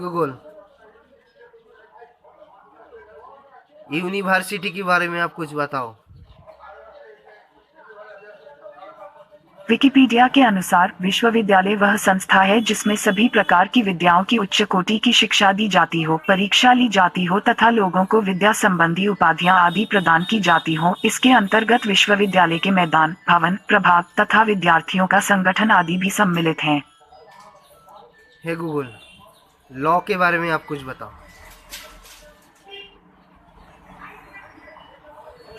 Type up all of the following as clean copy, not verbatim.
Google, university के बारे में आप कुछ बताओ। विकिपीडिया के अनुसार विश्वविद्यालय वह संस्था है जिसमें सभी प्रकार की विद्याओं की उच्च कोटि की शिक्षा दी जाती हो, परीक्षा ली जाती हो तथा लोगों को विद्या संबंधी उपाधियां आदि प्रदान की जाती हो। इसके अंतर्गत विश्वविद्यालय के मैदान, भवन, प्रभाग तथा विद्यार्थियों का संगठन आदि भी सम्मिलित हैं। हे गूगल, लॉ के बारे में आप कुछ बताओ।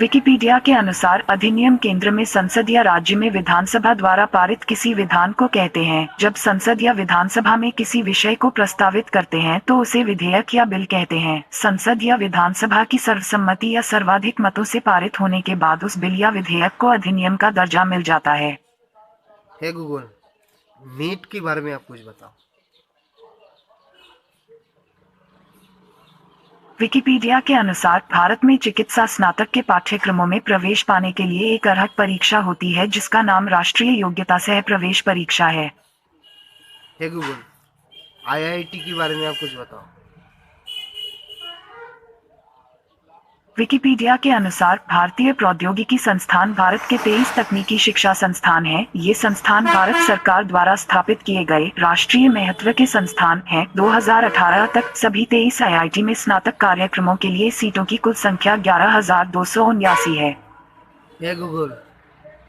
विकिपीडिया के अनुसार अधिनियम केंद्र में संसद या राज्य में विधानसभा द्वारा पारित किसी विधान को कहते हैं। जब संसद या विधानसभा में किसी विषय को प्रस्तावित करते हैं तो उसे विधेयक या बिल कहते हैं। संसद या विधानसभा की सर्वसम्मति या सर्वाधिक मतों से पारित होने के बाद उस बिल या विधेयक को अधिनियम का दर्जा मिल जाता है। हे गूगल, नीट के बारे में आप कुछ बताओ। विकिपीडिया के अनुसार भारत में चिकित्सा स्नातक के पाठ्यक्रमों में प्रवेश पाने के लिए एक अर्हता परीक्षा होती है जिसका नाम राष्ट्रीय योग्यता सह प्रवेश परीक्षा है। हे गूगल, आईआईटी के बारे में आप कुछ बताओ। विकिपीडिया के अनुसार भारतीय प्रौद्योगिकी संस्थान भारत के 23 तकनीकी शिक्षा संस्थान हैं। ये संस्थान भारत सरकार द्वारा स्थापित किए गए राष्ट्रीय महत्व के संस्थान हैं। 2018 तक सभी 23 आईआईटी में स्नातक कार्यक्रमों के लिए सीटों की कुल संख्या 11,279 है। हे गूगल,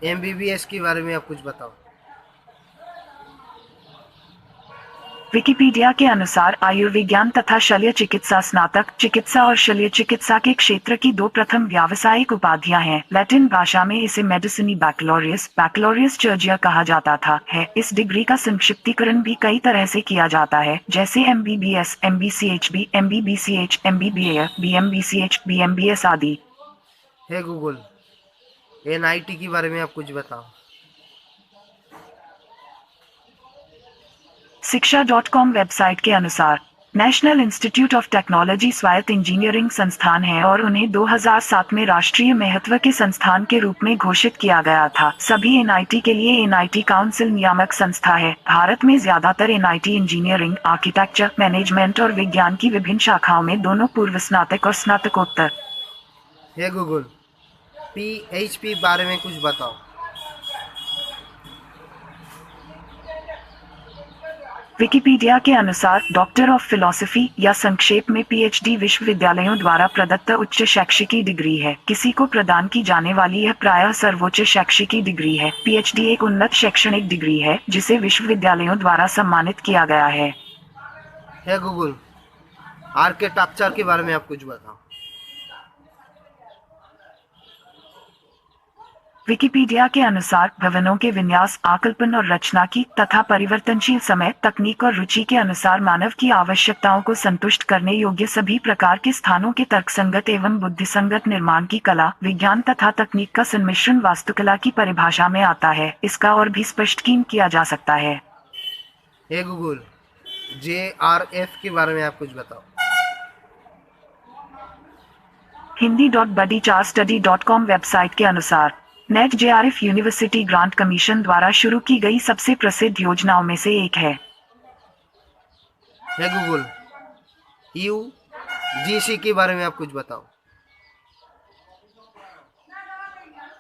एमबीबीएस के बारे में आप कुछ बताओ। विकिपीडिया के अनुसार आयुर्विज्ञान तथा शल्य चिकित्सा स्नातक चिकित्सा और शल्य चिकित्सा के क्षेत्र की दो प्रथम व्यावसायिक उपाधियां हैं। लैटिन भाषा में इसे मेडिसिनी बैकलोरियस चर्जिया कहा जाता था है। इस डिग्री का संक्षिप्तीकरण भी कई तरह से किया जाता है, जैसे एमबीबीएस, एमबीसीएचबी, एमबीबीसीएच, एमबीबीए, बीएमबीसीएच, बीएमबीएस आदि। हे गूगल, एनआईटी के बारे में आप कुछ बताओ। शिक्षा.com वेबसाइट के अनुसार नेशनल इंस्टीट्यूट ऑफ टेक्नोलॉजी स्वायत्त इंजीनियरिंग संस्थान है और उन्हें 2007 में राष्ट्रीय महत्व के संस्थान के रूप में घोषित किया गया था। सभी एनआईटी के लिए एनआईटी काउंसिल नियामक संस्था है। भारत में ज्यादातर एनआईटी इंजीनियरिंग, आर्किटेक्चर, मैनेजमेंट और विज्ञान की विभिन्न शाखाओं में दोनों पूर्व स्नातक और स्नातकोत्तर। हे गूगल, पीएचपी बारे में कुछ बताओ। विकिपीडिया के अनुसार डॉक्टर ऑफ फिलॉसफी या संक्षेप में पीएचडी विश्वविद्यालयों द्वारा प्रदत्त उच्च शैक्षिकी डिग्री है। किसी को प्रदान की जाने वाली यह प्रायः सर्वोच्च शैक्षिकी डिग्री है। पीएचडी एक उन्नत शैक्षणिक डिग्री है जिसे विश्वविद्यालयों द्वारा सम्मानित किया गया है। हे गूगल, आर्किटेक्चर के बारे में आप कुछ बताओ। विकिपीडिया के अनुसार भवनों के विन्यास, आकल्पन और रचना की तथा परिवर्तनशील समय, तकनीक और रुचि के अनुसार मानव की आवश्यकताओं को संतुष्ट करने योग्य सभी प्रकार के स्थानों के तर्कसंगत एवं बुद्धिसंगत निर्माण की कला, विज्ञान तथा तकनीक का सम्मिश्रण वास्तुकला की परिभाषा में आता है। इसका और भी स्पष्ट किया जा सकता है। हे गूगल, जेआरएफ के बारे में आप कुछ बताओ। hindi.buddy4study.com वेबसाइट के अनुसार net JRF university grant commission द्वारा शुरू की गई सबसे प्रसिद्ध योजनाओं में से एक है। हे गूगल, यूजीसी के बारे में आप कुछ बताओ।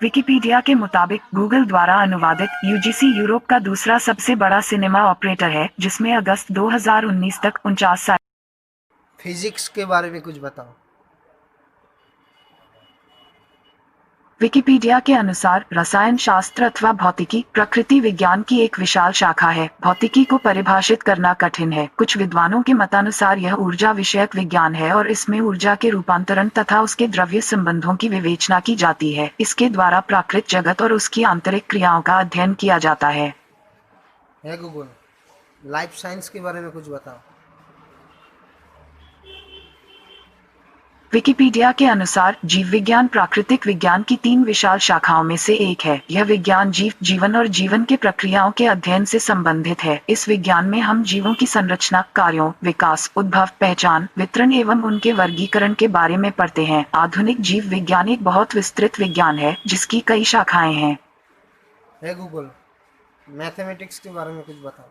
विकिपीडिया के मुताबिक गूगल द्वारा अनुवादित यूजीसी यूरोप का दूसरा सबसे बड़ा सिनेमा ऑपरेटर है, जिसमें अगस्त 2019 तक 49 फिजिक्स के बारे में कुछ बताओ। विकिपीडिया के अनुसार रसायन शास्त्र अथवा भौतिकी प्रकृति विज्ञान की एक विशाल शाखा है। भौतिकी को परिभाषित करना कठिन है। कुछ विद्वानों के मतानुसार यह ऊर्जा विषयक विज्ञान है और इसमें ऊर्जा के रूपांतरण तथा उसके द्रव्य संबंधों की विवेचना की जाती है। इसके द्वारा प्राकृत जगत और उसकी आंतरिक क्रियाओं का अध्ययन किया जाता है। हे गूगल, लाइफ साइंस के बारे में कुछ बताओ। विकिपीडिया के अनुसार जीव विज्ञान प्राकृतिक विज्ञान की 3 विशाल शाखाओं में से एक है। यह विज्ञान जीवन और जीवन के प्रक्रियाओं के अध्ययन से संबंधित है। इस विज्ञान में हम जीवों की संरचना, कार्यों, विकास, उद्भव, पहचान, वितरण एवं उनके वर्गीकरण के बारे में पढ़ते हैं। आधुनिक जीव विज्ञान एक बहुत विस्तृत विज्ञान है जिसकी कई शाखाएं हैं। हे गूगल, मैथमेटिक्स के बारे में कुछ बताओ।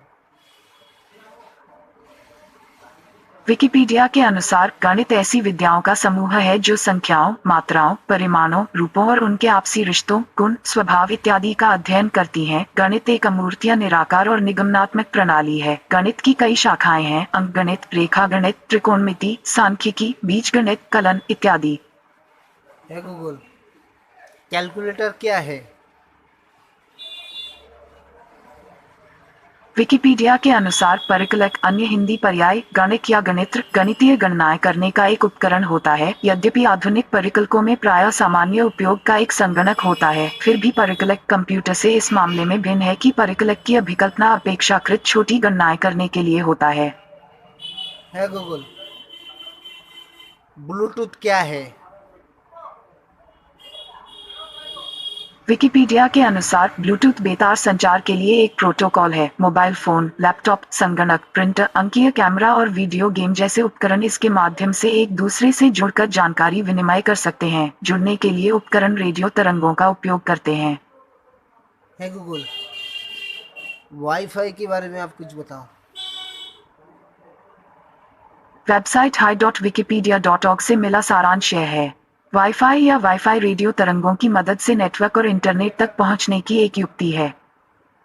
विकिपीडिया के अनुसार गणित ऐसी विद्याओं का समूह है जो संख्याओं, मात्राओं, परिमाणों, रूपों और उनके आपसी रिश्तों, गुण, स्वभाव इत्यादि का अध्ययन करती हैं। गणित एक अमूर्त या निराकार और निगमनात्मक प्रणाली है। गणित की कई शाखाएं हैं: अंकगणित, रेखागणित, त्रिकोणमिति, सांख्यिकी, बीजगणित, कलन इत्यादि। है गूगल, कैलकुलेटर क्या है? विकिपीडिया के अनुसार परिकलक अन्य हिंदी पर्याय गणित या गणित्र गणितीय गणनाएं करने का एक उपकरण होता है। यद्यपि आधुनिक परिकलकों में प्रायः सामान्य उपयोग का एक संगणक होता है, फिर भी परिकलक कंप्यूटर से इस मामले में भिन्न है कि परिकलक की अभिकल्पना अपेक्षाकृत छोटी गणनाएं करने के लिए होता है। गूगल, ब्लूटूथ क्या है? विकिपीडिया के अनुसार ब्लूटूथ बेतार संचार के लिए एक प्रोटोकॉल है। मोबाइल फोन, लैपटॉप, संगणक, प्रिंटर, अंकीय कैमरा और वीडियो गेम जैसे उपकरण इसके माध्यम से एक दूसरे से जुड़कर जानकारी विनिमय कर सकते हैं। जुड़ने के लिए उपकरण रेडियो तरंगों का उपयोग करते हैं। है गूगल, वाईफाई के बारे में आप कुछ बताओ। वेबसाइट hi.wikipedia.org से मिला सारांश यह है: वाईफाई या वाईफाई रेडियो तरंगों की मदद से नेटवर्क और इंटरनेट तक पहुंचने की एक युक्ति है।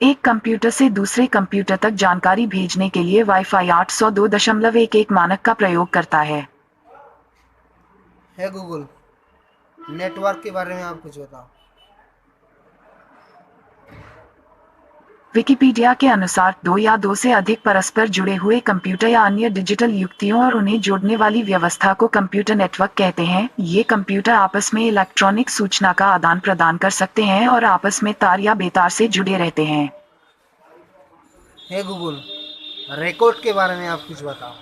एक कंप्यूटर से दूसरे कंप्यूटर तक जानकारी भेजने के लिए वाईफाई 802.11 मानक का प्रयोग करता है। गूगल, नेटवर्क के बारे में आप कुछ बताओ। विकिपीडिया के अनुसार दो या दो से अधिक परस्पर जुड़े हुए कंप्यूटर या अन्य डिजिटल युक्तियों और उन्हें जोड़ने वाली व्यवस्था को कंप्यूटर नेटवर्क कहते हैं। ये कंप्यूटर आपस में इलेक्ट्रॉनिक सूचना का आदान प्रदान कर सकते हैं और आपस में तार या बेतार से जुड़े रहते हैं। गूगल, रिकॉर्ड के बारे में आप कुछ बताओ।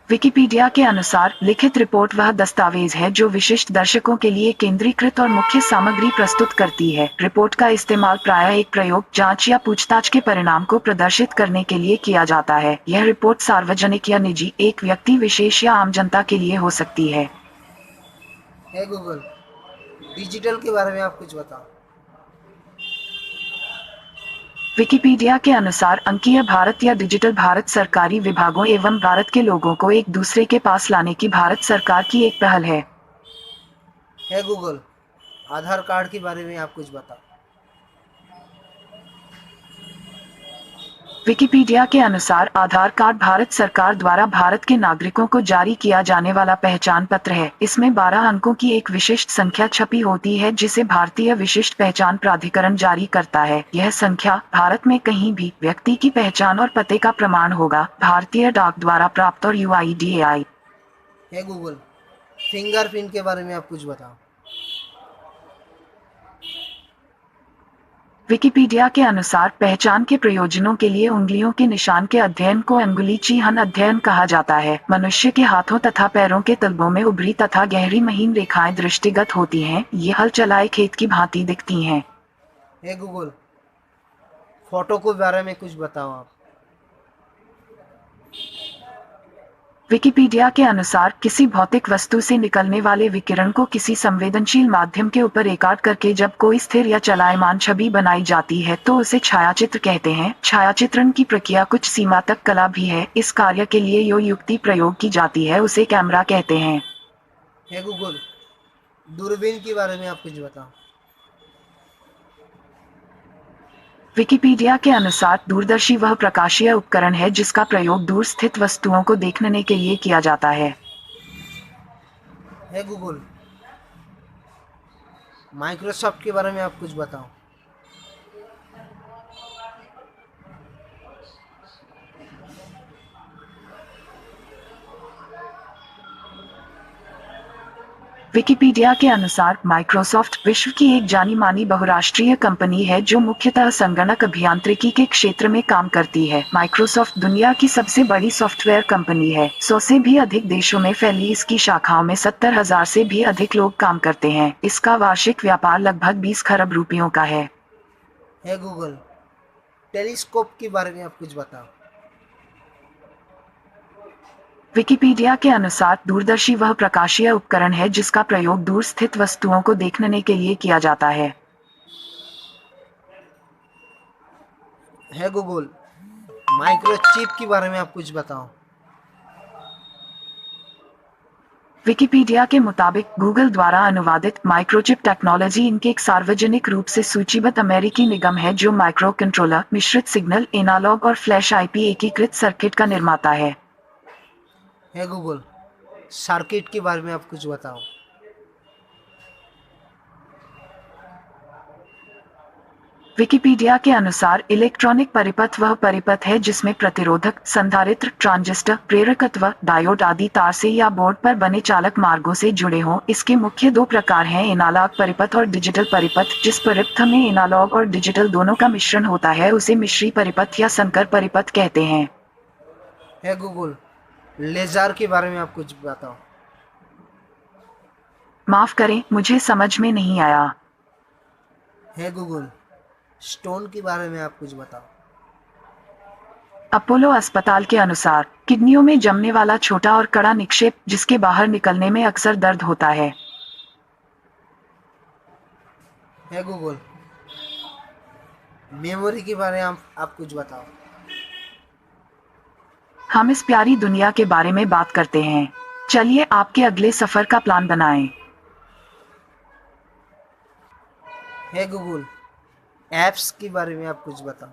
विकिपीडिया के अनुसार लिखित रिपोर्ट वह दस्तावेज है जो विशिष्ट दर्शकों के लिए केंद्रीकृत और मुख्य सामग्री प्रस्तुत करती है। रिपोर्ट का इस्तेमाल प्रायः एक प्रयोग, जांच या पूछताछ के परिणाम को प्रदर्शित करने के लिए किया जाता है। यह रिपोर्ट सार्वजनिक या निजी, एक व्यक्ति विशेष या आम जनता के लिए हो सकती है। गूगल, डिजिटल के बारे में आप कुछ बताओ। विकिपीडिया के अनुसार अंकीय भारत या डिजिटल भारत सरकारी विभागों एवं भारत के लोगों को एक दूसरे के पास लाने की भारत सरकार की एक पहल है। गूगल, आधार कार्ड के बारे में आप कुछ बताओ। विकिपीडिया के अनुसार आधार कार्ड भारत सरकार द्वारा भारत के नागरिकों को जारी किया जाने वाला पहचान पत्र है। इसमें 12 अंकों की एक विशिष्ट संख्या छपी होती है जिसे भारतीय विशिष्ट पहचान प्राधिकरण जारी करता है। यह संख्या भारत में कहीं भी व्यक्ति की पहचान और पते का प्रमाण होगा। भारतीय डाक द्वारा प्राप्त और UIDAI। गूगल, फिंगरप्रिंट के बारे में आप कुछ बताओ। विकिपीडिया के अनुसार पहचान के प्रयोजनों के लिए उंगलियों के निशान के अध्ययन को अंगुली चिह्न अध्ययन कहा जाता है। मनुष्य के हाथों तथा पैरों के तलवों में उभरी तथा गहरी महीन रेखाएं दृष्टिगत होती हैं। ये हल चलाए खेत की भांति दिखती हैं। गूगल, फोटो के बारे में कुछ बताओ आप। विकिपीडिया के अनुसार किसी भौतिक वस्तु से निकलने वाले विकिरण को किसी संवेदनशील माध्यम के ऊपर रिकॉर्ड करके जब कोई स्थिर या चलायमान छवि बनाई जाती है तो उसे छायाचित्र कहते हैं। छायाचित्रण की प्रक्रिया कुछ सीमा तक कला भी है। इस कार्य के लिए जो युक्ति प्रयोग की जाती है उसे कैमरा कहते हैं। गूगल, दूरबीन के बारे में आप कुछ बताओ। विकिपीडिया के अनुसार दूरदर्शी वह प्रकाशीय उपकरण है जिसका प्रयोग दूर स्थित वस्तुओं को देखने के लिए किया जाता है। गूगल, माइक्रोसॉफ्ट के बारे में आप कुछ बताओ। विकिपीडिया के अनुसार माइक्रोसॉफ्ट विश्व की एक जानी मानी बहुराष्ट्रीय कंपनी है जो मुख्यतः संगणक अभियांत्रिकी के क्षेत्र में काम करती है। माइक्रोसॉफ्ट दुनिया की सबसे बड़ी सॉफ्टवेयर कंपनी है। 100 से भी अधिक देशों में फैली इसकी शाखाओं में 70,000 से भी अधिक लोग काम करते हैं। इसका वार्षिक व्यापार लगभग 20 खरब रुपयों का है। गूगल, टेलीस्कोप के बारे में आप कुछ बताओ। विकिपीडिया के अनुसार दूरदर्शी वह प्रकाशीय उपकरण है जिसका प्रयोग दूर स्थित वस्तुओं को देखने के लिए किया जाता है। गूगल, माइक्रोचिप के बारे में आप कुछ बताओ। विकिपीडिया के मुताबिक गूगल द्वारा अनुवादित माइक्रोचिप टेक्नोलॉजी इनके एक सार्वजनिक रूप से सूचीबद्ध अमेरिकी निगम है जो माइक्रो कंट्रोलर, मिश्रित सिग्नल, एनालॉग और फ्लैश आईपी एकीकृत सर्किट का निर्माता है। गूगल, सर्किट के बारे में आप कुछ बताओ। विकिपीडिया के अनुसार इलेक्ट्रॉनिक परिपथ वह परिपथ है जिसमें प्रतिरोधक, संधारित्र, ट्रांजिस्टर, प्रेरकत्व, डायोड आदि तार से या बोर्ड पर बने चालक मार्गों से जुड़े हों। इसके मुख्य दो प्रकार हैं, एनालॉग परिपथ और डिजिटल परिपथ। जिस परिपथ में एनालॉग और डिजिटल दोनों का मिश्रण होता है उसे मिश्री परिपथ या संकर परिपथ कहते हैं। गूगल, लेजर के बारे में आप कुछ बताओ। माफ करें, मुझे समझ में नहीं आया। गूगल, स्टोन के बारे में आप कुछ बताओ। अपोलो अस्पताल के अनुसार किडनियों में जमने वाला छोटा और कड़ा निक्षेप जिसके बाहर निकलने में अक्सर दर्द होता है। गूगल, मेमोरी के बारे में आप कुछ बताओ। हम इस प्यारी दुनिया के बारे में बात करते हैं। चलिए आपके अगले सफर का प्लान बनाएं। गूगल, ऐप्स के बारे में आप कुछ बताओ।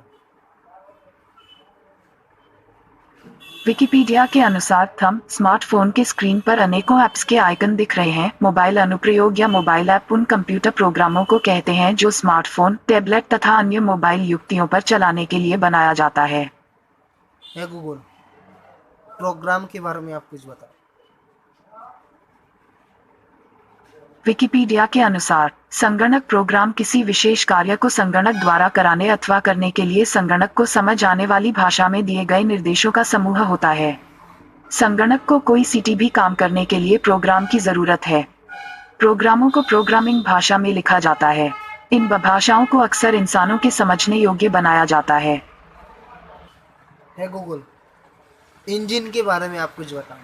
विकिपीडिया के अनुसार स्मार्टफोन के स्क्रीन पर अनेकों ऐप्स के आइकन दिख रहे हैं। मोबाइल अनुप्रयोग या मोबाइल ऐप उन कंप्यूटर प्रोग्रामों को कहते हैं जो स्मार्टफोन, टैबलेट तथा अन्य मोबाइल युक्तियों पर चलाने के लिए बनाया जाता है। गूगल, प्रोग्राम के बारे में आप कुछ बताओ। विकिपीडिया के अनुसार संगणक प्रोग्राम किसी विशेष कार्य को संगणक द्वारा कराने अथवा करने के लिए संगणक को समझ आने वाली भाषा में दिए गए निर्देशों का समूह होता है। संगणक को कोई सीटी भी काम करने के लिए प्रोग्राम की जरूरत है। प्रोग्रामों को प्रोग्रामिंग भाषा में लिखा जाता है। इन भाषाओं को अक्सर इंसानों के समझने योग्य बनाया जाता है। गूगल, इंजन के बारे में आप कुछ बताओ।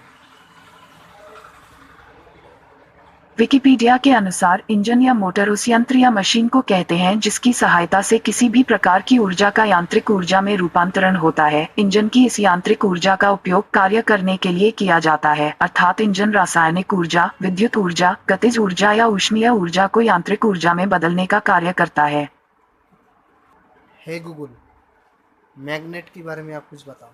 विकिपीडिया के अनुसार इंजन या मोटर उस यंत्र या मशीन को कहते हैं जिसकी सहायता से किसी भी प्रकार की ऊर्जा का यांत्रिक ऊर्जा में रूपांतरण होता है। इंजन की इस यांत्रिक ऊर्जा का उपयोग कार्य करने के लिए किया जाता है, अर्थात इंजन रासायनिक ऊर्जा, विद्युत ऊर्जा, गतिज ऊर्जा या ऊष्मीय ऊर्जा को यांत्रिक ऊर्जा में बदलने का कार्य करता है। गूगल, मैग्नेट के बारे में आप कुछ बताओ।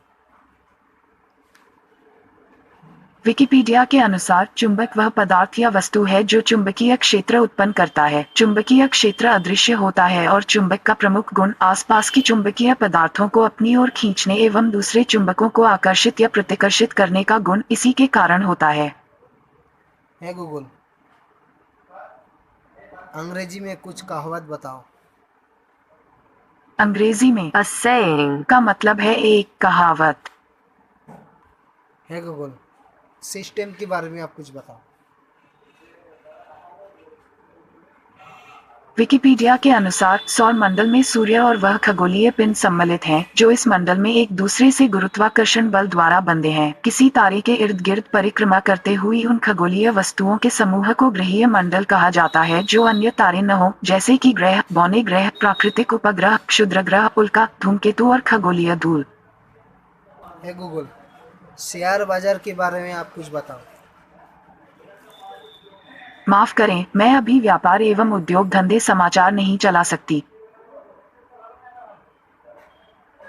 विकिपीडिया के अनुसार चुंबक वह पदार्थ या वस्तु है जो चुंबकीय क्षेत्र उत्पन्न करता है। चुंबकीय क्षेत्र अदृश्य होता है और चुंबक का प्रमुख गुण आसपास की चुंबकीय पदार्थों को अपनी ओर खींचने एवं दूसरे चुंबकों को आकर्षित या प्रतिकर्षित करने का गुण इसी के कारण होता है। गूगल, अंग्रेजी में कुछ कहावत बताओ। अंग्रेजी में a saying का मतलब है एक कहावत। गूगल, सिस्टम के बारे में आप कुछ बताओ। विकिपीडिया के अनुसार सौर मंडल में सूर्य और वह खगोलीय पिंड सम्मिलित हैं जो इस मंडल में एक दूसरे से गुरुत्वाकर्षण बल द्वारा बंधे हैं। किसी तारे के इर्द गिर्द परिक्रमा करते हुए उन खगोलीय वस्तुओं के समूह को ग्रहीय मंडल कहा जाता है जो अन्य तारे न हो, जैसे कि ग्रह, बौने ग्रह, प्राकृतिक उपग्रह, क्षुद्र ग्रह, उल्का, धूमकेतु और खगोलीय धूल। गूगल, शेयर बाजार के बारे में आप कुछ बताओ। माफ करें, मैं अभी व्यापार एवं उद्योग धंधे समाचार नहीं चला सकती।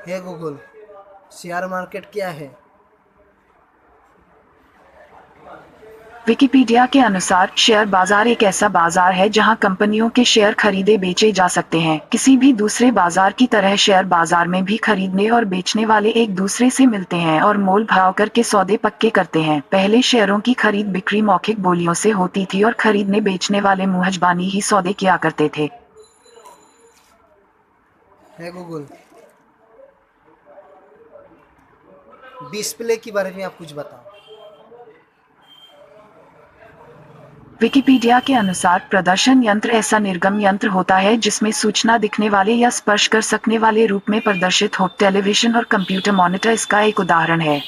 गूगल, शेयर मार्केट क्या है। विकिपीडिया के अनुसार शेयर बाजार एक ऐसा बाजार है जहां कंपनियों के शेयर खरीदे बेचे जा सकते हैं। किसी भी दूसरे बाजार की तरह शेयर बाजार में भी खरीदने और बेचने वाले एक दूसरे से मिलते हैं और मोल भाव करके सौदे पक्के करते हैं। पहले शेयरों की खरीद बिक्री मौखिक बोलियों से होती थी और खरीदने बेचने वाले मुहजबानी ही सौदे किया करते थे। गूगल, डिस्प्ले के बारे में आप कुछ बताओ। विकिपीडिया के अनुसार प्रदर्शन यंत्र ऐसा निर्गम यंत्र होता है जिसमें सूचना दिखने वाले या स्पर्श कर सकने वाले रूप में प्रदर्शित हो। टेलीविजन और कंप्यूटर मॉनिटर इसका एक उदाहरण है।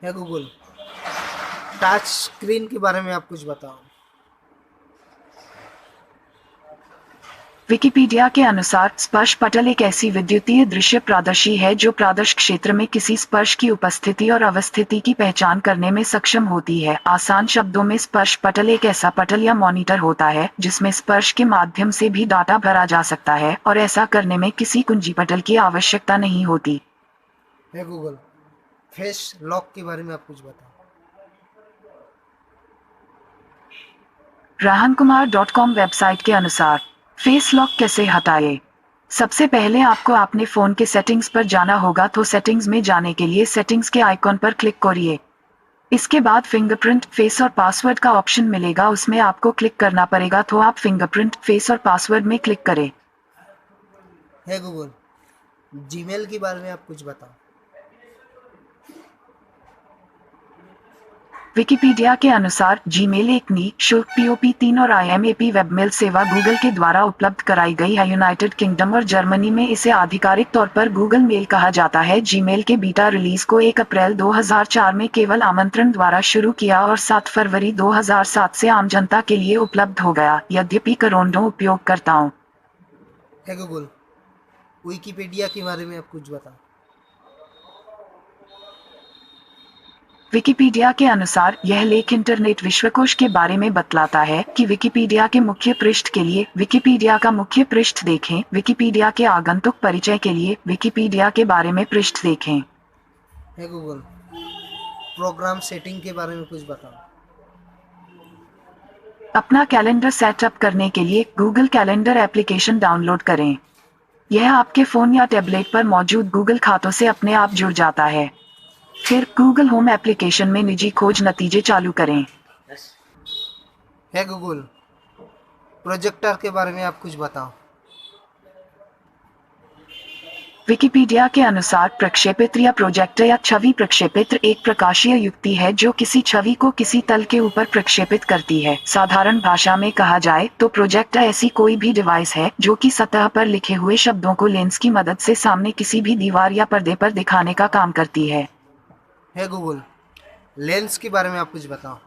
गूगल, टच स्क्रीन के बारे में आप कुछ बताओ। विकिपीडिया के अनुसार स्पर्श पटल एक ऐसी विद्युतीय दृश्य प्रादर्शी है जो प्रादर्श क्षेत्र में किसी स्पर्श की उपस्थिति और अवस्थिति की पहचान करने में सक्षम होती है। आसान शब्दों में स्पर्श पटल एक ऐसा पटल या मॉनिटर होता है जिसमें स्पर्श के माध्यम से भी डाटा भरा जा सकता है और ऐसा करने में किसी कुंजी पटल की आवश्यकता नहीं होती। है गूगल, फेस लॉक के बारे में आप कुछ बताओ। rahankumar.com वेबसाइट के अनुसार फेस लॉक कैसे हटाएं? सबसे पहले आपको अपने फोन के सेटिंग्स पर जाना होगा, तो सेटिंग्स में जाने के लिए सेटिंग्स के आइकॉन पर क्लिक करिए। इसके बाद फिंगरप्रिंट, फेस और पासवर्ड का ऑप्शन मिलेगा, उसमें आपको क्लिक करना पड़ेगा, तो आप फिंगरप्रिंट, फेस और पासवर्ड में क्लिक करें। है गूगल, जीमेल के बारे में आप कुछ बताओ। विकिपीडिया के अनुसार जीमेल एक निःशुल्क POP3 और IMAP वेबमेल सेवा गूगल के द्वारा उपलब्ध कराई गई है। यूनाइटेड किंगडम और जर्मनी में इसे आधिकारिक तौर पर गूगल मेल कहा जाता है। जीमेल के बीटा रिलीज को 1 अप्रैल 2004 में केवल आमंत्रण द्वारा शुरू किया और 7 फरवरी 2007 से आम जनता के लिए उपलब्ध हो गया, यद्यपि करोड़ों उपयोगकर्ताओं। है गूगल, विकिपीडिया के बारे में आप कुछ बताओ। विकिपीडिया के अनुसार यह लेख इंटरनेट विश्वकोश के बारे में बतलाता है कि विकिपीडिया के मुख्य पृष्ठ के लिए विकिपीडिया का मुख्य पृष्ठ देखें। विकिपीडिया के आगंतुक परिचय के लिए विकिपीडिया के बारे में पृष्ठ देखें। है गूगल, प्रोग्राम सेटिंग के बारे में कुछ बताओ। अपना कैलेंडर सेटअप करने के लिए गूगल कैलेंडर एप्लीकेशन डाउनलोड करें। यह आपके फोन या टैबलेट पर मौजूद गूगल खातों से अपने आप जुड़ जाता है। फिर गूगल होम एप्लीकेशन में निजी खोज नतीजे चालू करें। है गूगल, प्रोजेक्टर के बारे में आप कुछ बताओ। विकिपीडिया के अनुसार प्रक्षेपित्र या प्रोजेक्टर या छवि प्रक्षेपित्र एक प्रकाशीय युक्ति है जो किसी छवि को किसी तल के ऊपर प्रक्षेपित करती है। साधारण भाषा में कहा जाए तो प्रोजेक्टर ऐसी कोई भी डिवाइस है जो कि सतह पर लिखे हुए शब्दों को लेंस की मदद से सामने किसी भी दीवार या पर्दे पर दिखाने का काम करती है। है गूगल, लेंस के बारे में आप कुछ बताओ।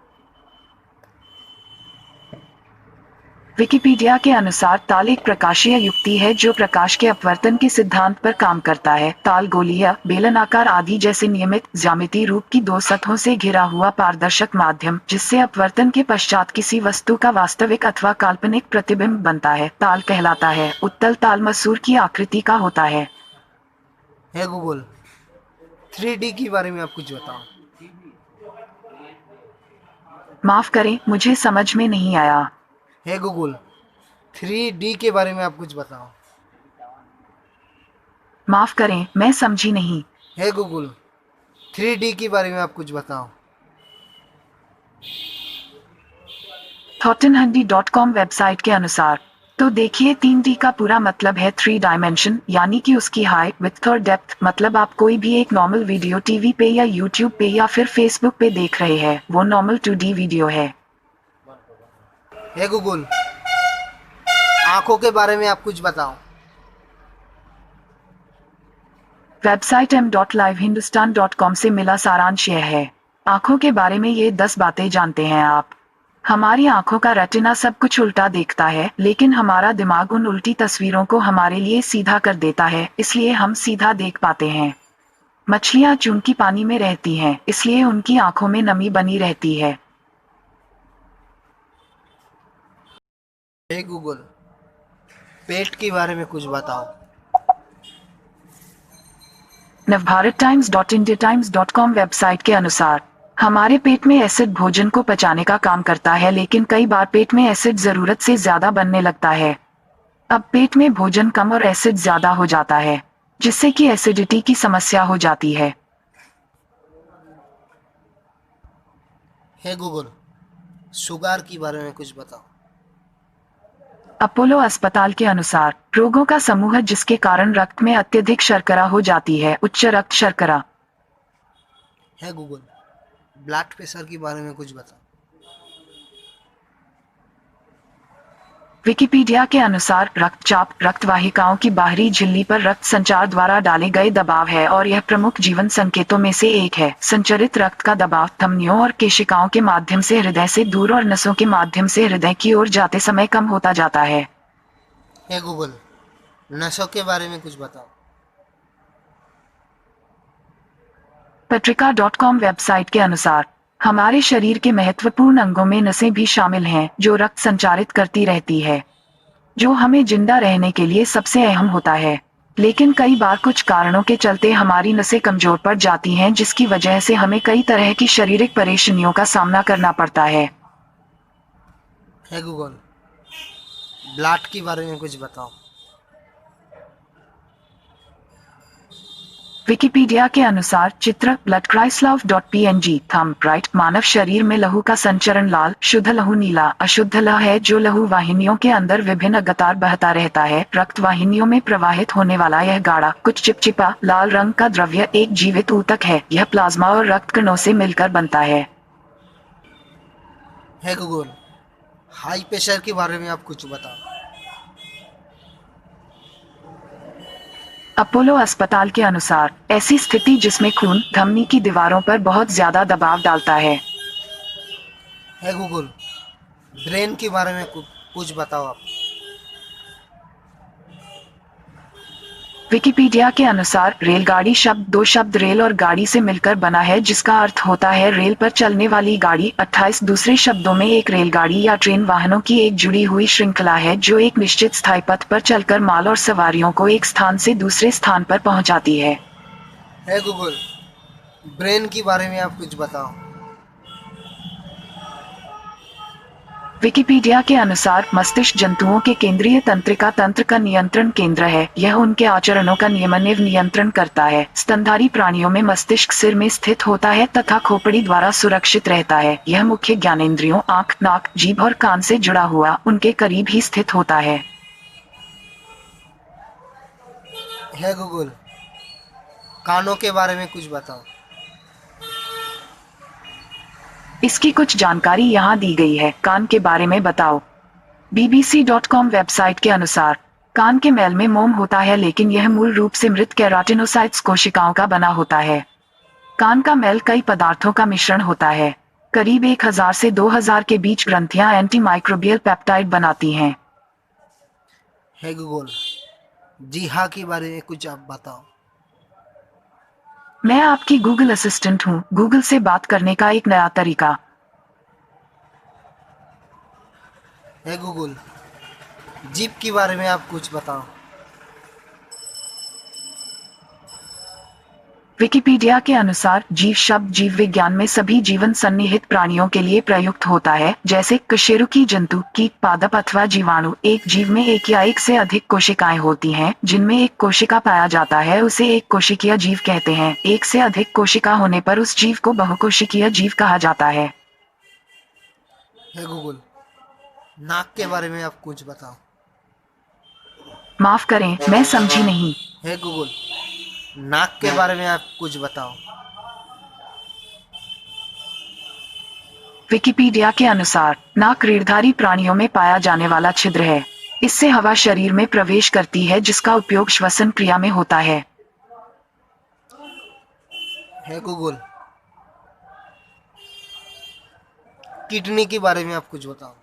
विकिपीडिया के अनुसार ताल एक प्रकाशीय युक्ति है जो प्रकाश के अपवर्तन के सिद्धांत पर काम करता है। ताल गोलीय, बेलनाकार आदि जैसे नियमित ज्यामितीय रूप की दो सतहों से घिरा हुआ पारदर्शक माध्यम जिससे अपवर्तन के पश्चात किसी वस्तु का वास्तविक अथवा काल्पनिक प्रतिबिंब बनता है, ताल कहलाता है। उत्तल ताल मसूर की आकृति का होता है। है गूगल, 3D के बारे में आप कुछ बताओ। माफ करें, मुझे समझ में नहीं आया। है गूगल, 3D के बारे में आप कुछ बताओ। माफ करें, मैं समझी नहीं। है गूगल, 3D के बारे में आप कुछ बताओ। thottenhandy.com वेबसाइट के अनुसार तो देखिए 3D का पूरा मतलब है 3 डायमेंशन, यानी कि उसकी हाइट, विड्थ और डेप्थ। मतलब आप कोई भी एक नॉर्मल वीडियो टीवी पे या यूट्यूब पे या फिर फेसबुक पे देख रहे हैं, वो नॉर्मल 2D वीडियो है। है गूगल, आंखों के बारे में आप कुछ बताओ। वेबसाइट m.livehindustan.com से मिला सारांश यह है। आंखों के बारे में ये 10 बातें जानते हैं आप। हमारी आंखों का रेटिना सब कुछ उल्टा देखता है, लेकिन हमारा दिमाग उन उल्टी तस्वीरों को हमारे लिए सीधा कर देता है, इसलिए हम सीधा देख पाते हैं। मछलियां चूंकि पानी में रहती हैं, इसलिए उनकी आंखों में नमी बनी रहती है। है गूगल, पेट के बारे में कुछ बताओ। navbharattimes.indiatimes.com वेबसाइट के अनुसार हमारे पेट में एसिड भोजन को पचाने का काम करता है, लेकिन कई बार पेट में एसिड जरूरत से ज्यादा बनने लगता है। अब पेट में भोजन कम और एसिड ज्यादा हो जाता है, जिससे कि एसिडिटी की समस्या हो जाती है। है गूगल, शुगर के बारे में कुछ बताओ। अपोलो अस्पताल के अनुसार रोगों का समूह जिसके कारण रक्त में अत्यधिक शर्करा हो जाती है, उच्च रक्त शर्करा। है गूगल, ब्लड प्रेशर के बारे में कुछ बताओ। विकिपीडिया के अनुसार रक्तचाप रक्त वाहिकाओं की बाहरी झिल्ली पर रक्त संचार द्वारा डाले गए दबाव है और यह प्रमुख जीवन संकेतों में से एक है। संचरित रक्त का दबाव धमनियों और केशिकाओं के माध्यम से हृदय से दूर और नसों के माध्यम से हृदय की ओर जाते समय कम होता जाता है। हे गूगल, नशों के बारे में कुछ बताओ। पत्रिका.com वेबसाइट के अनुसार हमारे शरीर के महत्वपूर्ण अंगों में नसें भी शामिल हैं जो रक्त संचारित करती रहती है, जो हमें जिंदा रहने के लिए सबसे अहम होता है। लेकिन कई बार कुछ कारणों के चलते हमारी नसें कमजोर पड़ जाती हैं, जिसकी वजह से हमें कई तरह की शारीरिक परेशानियों का सामना करना पड़ता है। हे गूगल, ब्लड के बारे में कुछ बताओ। विकिपीडिया के अनुसार चित्र ब्लड क्राइस्लाव.png थंब राइट मानव शरीर में लहू का संचरण लाल शुद्ध लहू नीला अशुद्ध लह है जो लहू वाहिनियों के अंदर विभिन्न लगातार बहता रहता है। रक्त वाहिनियों में प्रवाहित होने वाला यह गाढ़ा कुछ चिपचिपा लाल रंग का द्रव्य एक जीवित ऊतक है। यह प्लाज्मा और रक्त कणों से मिलकर बनता है। हे गूगल, हाई प्रेशर के बारे में आप कुछ बताओ। अपोलो अस्पताल के अनुसार ऐसी स्थिति जिसमें खून धमनी की दीवारों पर बहुत ज्यादा दबाव डालता है। हे गूगल, ब्रेन के बारे में कुछ बताओ आप। विकिपीडिया के अनुसार रेलगाड़ी शब्द दो शब्द रेल और गाड़ी से मिलकर बना है, जिसका अर्थ होता है रेल पर चलने वाली गाड़ी। 28 दूसरे शब्दों में एक रेलगाड़ी या ट्रेन वाहनों की एक जुड़ी हुई श्रृंखला है जो एक निश्चित स्थायी पथ पर चलकर माल और सवारियों को एक स्थान से दूसरे स्थान पर पहुंचाती है। हे गूगल, ब्रेन के बारे में आप कुछ बताओ। विकिपीडिया के अनुसार मस्तिष्क जंतुओं के केंद्रीय तंत्रिका तंत्र का नियंत्रण केंद्र है। यह उनके आचरणों का नियमन एवं नियंत्रण करता है। स्तनधारी प्राणियों में मस्तिष्क सिर में स्थित होता है तथा खोपड़ी द्वारा सुरक्षित रहता है। यह मुख्य ज्ञानेंद्रियों आंख नाक जीभ और कान से जुड़ा हुआ उनके करीब ही स्थित होता है। हे गूगल, कानों के बारे में कुछ बताओ। इसकी कुछ जानकारी यहाँ दी गई है। कान के बारे में बताओ। BBC.com वेबसाइट के अनुसार कान के मैल में मोम होता है, लेकिन यह मूल रूप से मृत केराटिनोसाइट्स कोशिकाओं का बना होता है। कान का मैल कई पदार्थों का मिश्रण होता है। करीब 1000 से 2000 के बीच ग्रंथियां एंटीमाइक्रोबियल पेप्टाइड बनाती हैं। हे गूगल, जीहा के बारे में कुछ आप बताओ। मैं आपकी गूगल असिस्टेंट हूँ। गूगल से बात करने का एक नया तरीका। हे गूगल, जीभ के बारे में आप कुछ बताओ। विकिपीडिया के अनुसार जीव शब्द जीव विज्ञान में सभी जीवन सन्निहित प्राणियों के लिए प्रयुक्त होता है, जैसे कशेरुकी जंतु कीट पादप अथवा जीवाणु। एक जीव में एक या एक से अधिक कोशिकाएं होती हैं। जिनमें एक कोशिका पाया जाता है उसे एक कोशिकीय जीव कहते हैं। एक से अधिक कोशिका होने पर उस जीव को बहुकोशिकीय जीव कहा जाता है। हे गूगल, नाक के बारे में आप कुछ बताओ। माफ करें, मैं समझी नहीं। हे गूगल, नाक के बारे में आप कुछ बताओ। विकिपीडिया के अनुसार नाक रीढ़धारी प्राणियों में पाया जाने वाला छिद्र है। इससे हवा शरीर में प्रवेश करती है, जिसका उपयोग श्वसन क्रिया में होता है। हे गूगल, किडनी के बारे में आप कुछ बताओ।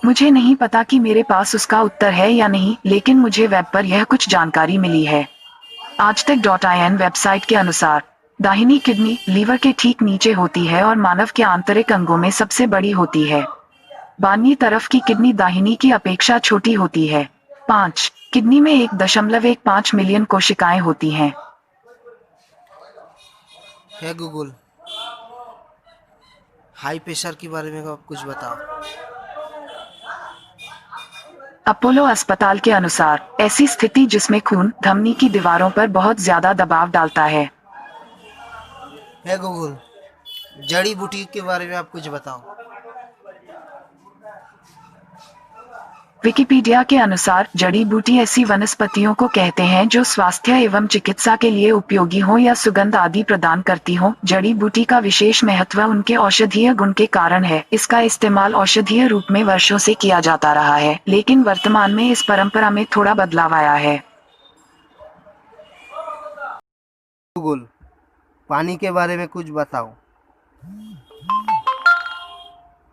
मुझे नहीं पता कि मेरे पास उसका उत्तर है या नहीं, लेकिन मुझे वेब पर यह कुछ जानकारी मिली है। आज तक.in वेबसाइट के अनुसार दाहिनी किडनी लीवर के ठीक नीचे होती है और मानव के आंतरिक अंगों में सबसे बड़ी होती है। बाईं तरफ की किडनी दाहिनी की अपेक्षा छोटी होती है। 5 किडनी में 1.15 मिलियन कोशिकाएं होती हैं। हे गूगल, हाई प्रेशर के बारे में आप कुछ बताओ। अपोलो अस्पताल के अनुसार ऐसी स्थिति जिसमें खून धमनी की दीवारों पर बहुत ज्यादा दबाव डालता है। हे गूगल, जड़ी बूटी के बारे में आप कुछ बताओ। विकिपीडिया के अनुसार जड़ी बूटी ऐसी वनस्पतियों को कहते हैं जो स्वास्थ्य एवं चिकित्सा के लिए उपयोगी हो या सुगंध आदि प्रदान करती हो। जड़ी बूटी का विशेष महत्व उनके औषधीय गुण के कारण है। इसका इस्तेमाल औषधीय रूप में वर्षों से किया जाता रहा है, लेकिन वर्तमान में इस परंपरा में थोड़ा बदलाव आया है। गूगल, पानी के बारे में कुछ बताओ।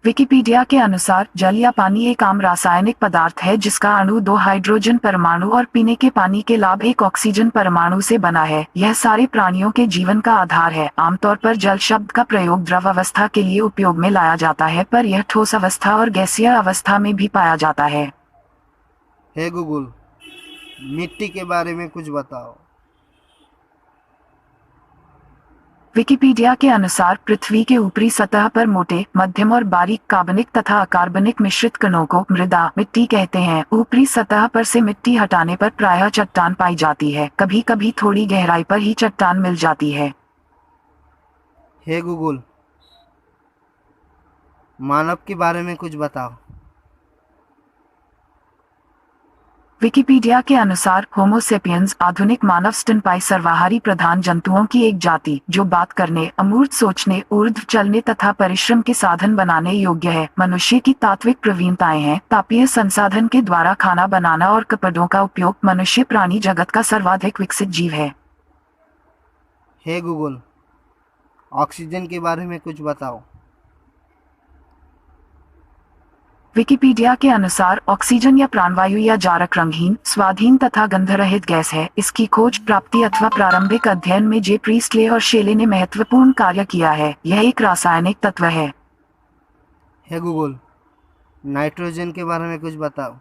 विकिपीडिया के अनुसार जल या पानी एक आम रासायनिक पदार्थ है जिसका अणु 2 हाइड्रोजन परमाणु और पीने के पानी के अलावा एक ऑक्सीजन परमाणु से बना है। यह सारे प्राणियों के जीवन का आधार है। आमतौर पर जल शब्द का प्रयोग द्रव अवस्था के लिए उपयोग में लाया जाता है, पर यह ठोस अवस्था और गैसीय अवस्था में भी पाया जाता है। हे गूगल, मिट्टी के बारे में कुछ बताओ। विकिपीडिया के अनुसार पृथ्वी के ऊपरी सतह पर मोटे, मध्यम और बारीक कार्बनिक तथा अकार्बनिक मिश्रित कणों को मृदा मिट्टी कहते हैं। ऊपरी सतह पर से मिट्टी हटाने पर प्रायः चट्टान पाई जाती है। कभी कभी थोड़ी गहराई पर ही चट्टान मिल जाती है। हे गूगल, मानव के बारे में कुछ बताओ। विकिपीडिया के अनुसार होमो सेपियंस आधुनिक मानव स्तनपायी सर्वाहारी प्रधान जंतुओं की एक जाति जो बात करने, अमूर्त सोचने, ऊर्ध्व चलने तथा परिश्रम के साधन बनाने योग्य है। मनुष्य की तात्विक प्रवीणताएं हैं। तापीय संसाधन के द्वारा खाना बनाना और कपड़ों का उपयोग। मनुष्य प्राणी जगत का सर्वाधिक विकसित जीव है। हे गूगल, ऑक्सीजन के बारे में कुछ बताओ। विकिपीडिया के अनुसार ऑक्सीजन या प्राणवायु या जारक रंगहीन, स्वादहीन तथा गंधरहित गैस है। इसकी खोज, प्राप्ति अथवा प्रारंभिक अध्ययन में जे प्रीस्टले और शेले ने महत्वपूर्ण कार्य किया है। यह एक रासायनिक तत्व है। हे गूगल, नाइट्रोजन के बारे में कुछ बताओ।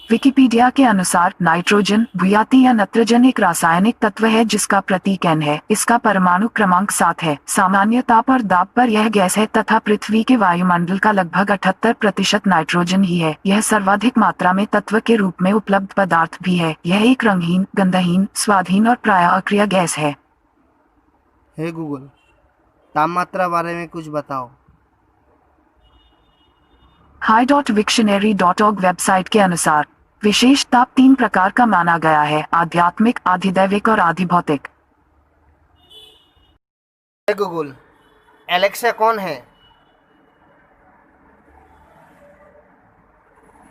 विकिपीडिया के अनुसार नाइट्रोजन, भूयाती या नत्रजन एक रासायनिक तत्व है जिसका प्रतीक N है। इसका परमाणु क्रमांक 7 है। सामान्य ताप और दाब पर यह गैस है तथा पृथ्वी के वायुमंडल का लगभग 78% नाइट्रोजन ही है। यह सर्वाधिक मात्रा में तत्व के रूप में उपलब्ध पदार्थ भी है। यह एक रंगहीन, गंधहीन, स्वादहीन और प्रायः अक्रिय गैस है। हे गूगल, तापमात्रा बारे में कुछ बताओ। Hi.Wiktionary.org वेबसाइट के अनुसार विशेष ताप 3 प्रकार का माना गया है: आध्यात्मिक, आधिदैविक और आधिभौतिक। हे गूगल, एलेक्सा कौन है?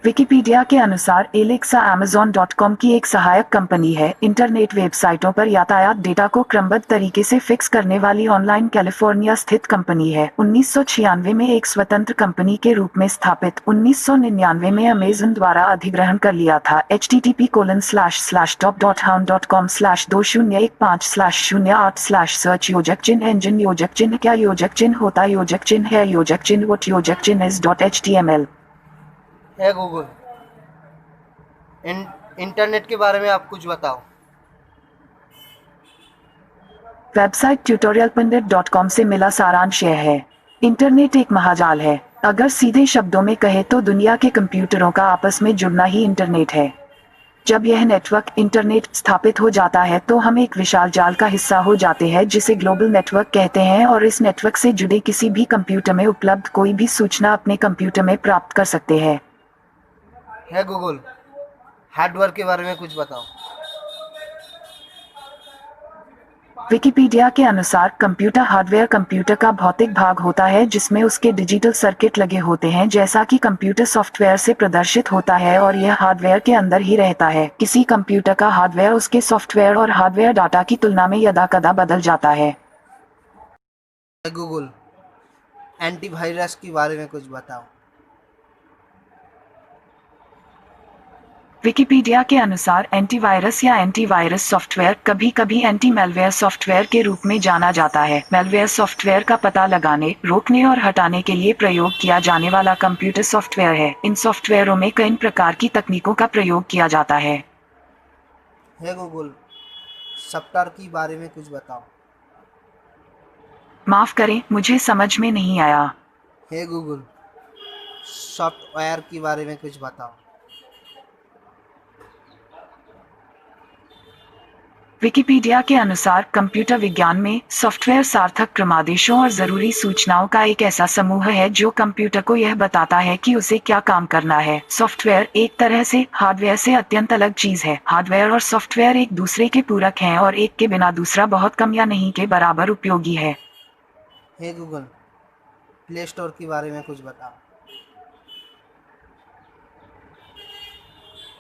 विकिपीडिया के अनुसार एलेक्सा Amazon.com की एक सहायक कंपनी है। इंटरनेट वेबसाइटों पर यातायात डेटा को क्रमबद्ध तरीके से फिक्स करने वाली ऑनलाइन कैलिफोर्निया स्थित कंपनी है। 1996 में एक स्वतंत्र कंपनी के रूप में स्थापित। 1999 में अमेजन द्वारा अधिग्रहण कर लिया था। http://top.hound.com/2015/08/सर्च योजक चिन्ह इंजन योजक चिन्ह क्या योजक चिन्ह होता योजक चिन्ह है योजक चिन्ह what योजक चिन्ह is.html। हे गूगल, इंटरनेट के बारे में आप कुछ बताओ। वेबसाइट tutorialpundit.com से मिला सारांश यह है: इंटरनेट एक महाजाल है। अगर सीधे शब्दों में कहें तो दुनिया के कंप्यूटरों का आपस में जुड़ना ही इंटरनेट है। जब यह नेटवर्क इंटरनेट स्थापित हो जाता है तो हम एक विशाल जाल का हिस्सा हो जाते हैं जिसे ग्लोबल नेटवर्क कहते हैं, और इस नेटवर्क से जुड़े किसी भी कंप्यूटर में उपलब्ध कोई भी सूचना अपने कंप्यूटर में प्राप्त कर सकते हैं। हे गूगल, हार्डवेयर के बारे में कुछ बताओ। विकिपीडिया के अनुसार कंप्यूटर हार्डवेयर कंप्यूटर का भौतिक भाग होता है जिसमें उसके डिजिटल सर्किट लगे होते हैं, जैसा कि कंप्यूटर सॉफ्टवेयर से प्रदर्शित होता है, और यह हार्डवेयर के अंदर ही रहता है। किसी कंप्यूटर का हार्डवेयर उसके सॉफ्टवेयर और हार्डवेयर डाटा की तुलना में यदाकदा बदल जाता है। हे गूगल, एंटीवायरस के बारे में कुछ बताओ। विकिपीडिया के अनुसार एंटीवायरस या एंटीवायरस सॉफ्टवेयर कभी कभी एंटी मैलवेयर सॉफ्टवेयर के रूप में जाना जाता है। मैलवेयर सॉफ्टवेयर का पता लगाने, रोकने और हटाने के लिए प्रयोग किया जाने वाला कंप्यूटर सॉफ्टवेयर है। इन सॉफ्टवेयरों में कई प्रकार की तकनीकों का प्रयोग किया जाता है। हे गूगल, सॉफ्टवेयर के बारे में कुछ बताओ। माफ करें, मुझे समझ में नहीं आया। हे गूगल, सॉफ्टवेयर के बारे में कुछ बताओ। विकिपीडिया के अनुसार कंप्यूटर विज्ञान में सॉफ्टवेयर सार्थक क्रमादेशों और जरूरी सूचनाओं का एक ऐसा समूह है जो कंप्यूटर को यह बताता है कि उसे क्या काम करना है। सॉफ्टवेयर एक तरह से हार्डवेयर से अत्यंत अलग चीज है। हार्डवेयर और सॉफ्टवेयर एक दूसरे के पूरक हैं और एक के बिना दूसरा बहुत कम या नहीं के बराबर उपयोगी है। हे गूगल, प्ले स्टोर के बारे में कुछ बताओ।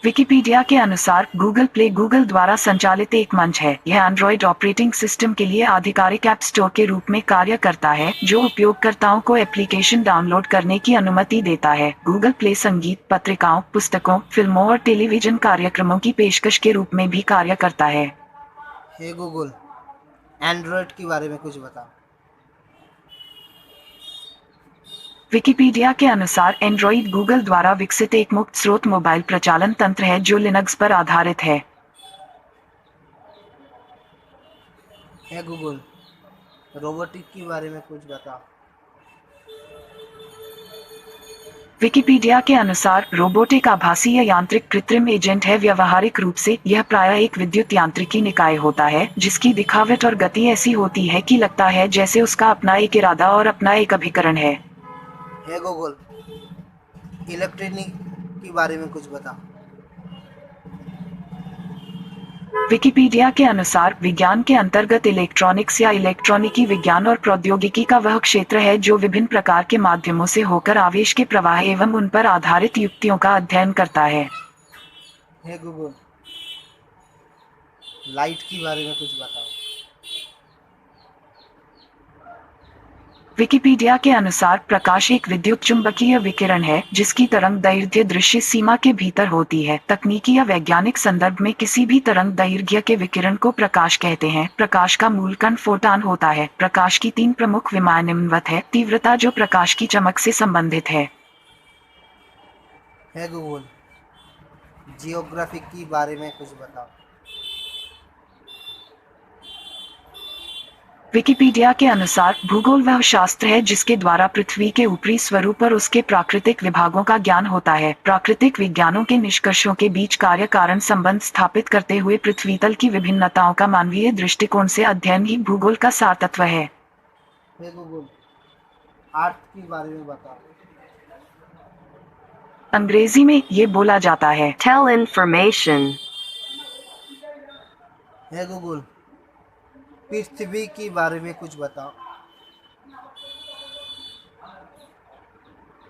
विकिपीडिया के अनुसार गूगल प्ले गूगल द्वारा संचालित एक मंच है। यह एंड्रॉयड ऑपरेटिंग सिस्टम के लिए आधिकारिक ऐप स्टोर के रूप में कार्य करता है, जो उपयोगकर्ताओं को एप्लीकेशन डाउनलोड करने की अनुमति देता है। गूगल प्ले संगीत, पत्रिकाओं, पुस्तकों, फिल्मों और टेलीविजन कार्यक्रमों की पेशकश के रूप में भी कार्य करता है। हे गूगल, एंड्रॉयड के बारे में कुछ बताओ। विकिपीडिया के अनुसार एंड्रॉइड गूगल द्वारा विकसित एक मुक्त स्रोत मोबाइल प्रचालन तंत्र है जो लिनक्स पर आधारित है। हे गूगल, रोबोटिक के बारे में कुछ बताओ। विकिपीडिया के अनुसार रोबोट एक आभासी या यांत्रिक कृत्रिम एजेंट है। व्यवहारिक रूप से यह प्रायः एक विद्युत यांत्रिकी निकाय होता है, जिसकी दिखावट और गति ऐसी होती है कि लगता है जैसे उसका अपना एक इरादा और अपना एक अभिकरण है। हे गूगल, इलेक्ट्रॉनिक के बारे में कुछ बताओ। विकिपीडिया के अनुसार विज्ञान के अंतर्गत इलेक्ट्रॉनिक्स या इलेक्ट्रॉनिकी विज्ञान और प्रौद्योगिकी का वह क्षेत्र है जो विभिन्न प्रकार के माध्यमों से होकर आवेश के प्रवाह एवं उन पर आधारित युक्तियों का अध्ययन करता है। हे गूगल, लाइट के बारे में कुछ बताओ। विकिपीडिया के अनुसार प्रकाश एक विद्युत चुंबकीय विकिरण है जिसकी तरंग दैर्घ्य दृश्य सीमा के भीतर होती है। तकनीकी या वैज्ञानिक संदर्भ में किसी भी तरंग दैर्घ्य के विकिरण को प्रकाश कहते हैं। प्रकाश का मूल कण फोटॉन होता है। प्रकाश की 3 प्रमुख विमाएं निम्नवत है। तीव्रता, जो प्रकाश की चमक से संबंधित है। हे गूगल, जियोग्राफी के बारे में कुछ बताओ। विकिपीडिया के अनुसार भूगोल वह शास्त्र है जिसके द्वारा पृथ्वी के ऊपरी स्वरूप और उसके प्राकृतिक विभागों का ज्ञान होता है। प्राकृतिक विज्ञानों के निष्कर्षों के बीच कार्य कारण संबंध स्थापित करते हुए पृथ्वी तल की विभिन्नताओं का मानवीय दृष्टिकोण से अध्ययन ही भूगोल का सार तत्व है। हे गूगल, आर्ट के बारे में बताओ। अंग्रेजी में ये बोला जाता है Tell information. हे गूगल, पृथ्वी के बारे में कुछ बताओ।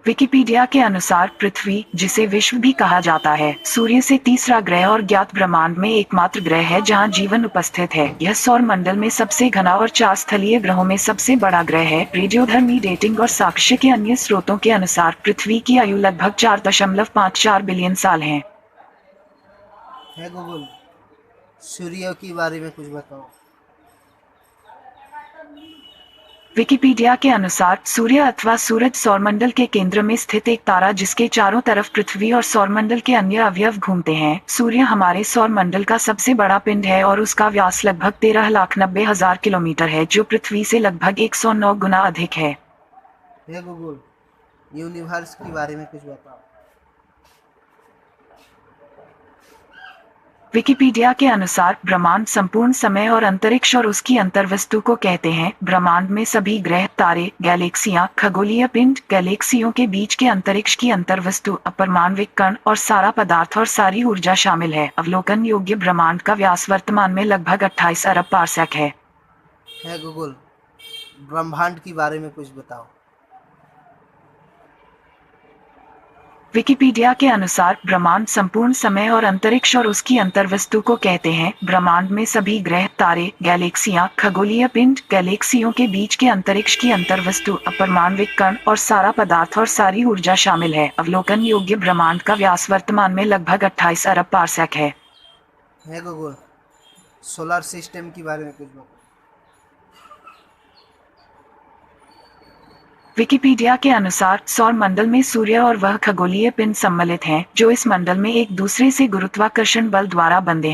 विकिपीडिया के अनुसार पृथ्वी, जिसे विश्व भी कहा जाता है, सूर्य से तीसरा ग्रह और ज्ञात ब्रह्मांड में एकमात्र ग्रह है जहां जीवन उपस्थित है। यह सौर मंडल में सबसे घना और 4 स्थलीय ग्रहों में सबसे बड़ा ग्रह है। रेडियोधर्मी डेटिंग और साक्ष्य के अन्य स्रोतों के अनुसार पृथ्वी की आयु लगभग 4.54 बिलियन साल है। हे गूगल, सूर्य के बारे में कुछ बताओ। विकिपीडिया के अनुसार सूर्य अथवा सूरज सौरमंडल के केंद्र में स्थित एक तारा जिसके चारों तरफ पृथ्वी और सौरमंडल के अन्य अवयव घूमते हैं। सूर्य हमारे सौरमंडल का सबसे बड़ा पिंड है और उसका व्यास लगभग 13,90,000 किलोमीटर है, जो पृथ्वी से लगभग 109 गुना अधिक है। हे गूगल, यूनिवर्स के बारे में कुछ बताओ। विकिपीडिया के अनुसार ब्रह्मांड संपूर्ण समय और अंतरिक्ष और उसकी अंतर्वस्तु को कहते हैं। ब्रह्मांड में सभी ग्रह, तारे, गैलेक्सियां, खगोलीय पिंड, गैलेक्सियों के बीच के अंतरिक्ष की अंतर्वस्तु, अपरमाणविक कण और सारा पदार्थ और सारी ऊर्जा शामिल है। अवलोकन योग्य ब्रह्मांड का व्यास वर्तमान में लगभग 28 अरब पारसेक है। हे गूगल, ब्रह्मांड के बारे में कुछ बताओ। विकिपीडिया के अनुसार ब्रह्मांड संपूर्ण समय और अंतरिक्ष और उसकी अंतर्वस्तु को कहते हैं। ब्रह्मांड में सभी ग्रह, तारे, गैलेक्सियां, खगोलीय पिंड, गैलेक्सियों के बीच के अंतरिक्ष की अंतर्वस्तु, अपरमाणविक कण और सारा पदार्थ और सारी ऊर्जा शामिल है। अवलोकन योग्य ब्रह्मांड का व्यास वर्तमान में लगभग 28 अरब पारसेक है। हे गूगल, सोलर सिस्टम के बारे में कुछ बताओ। विकिपीडिया के अनुसार सौर मंडल में सूर्य और वह खगोलीय पिंड सम्मिलित हैं, जो इस मंडल में एक दूसरे से गुरुत्वाकर्षण बल द्वारा बंधे हैं।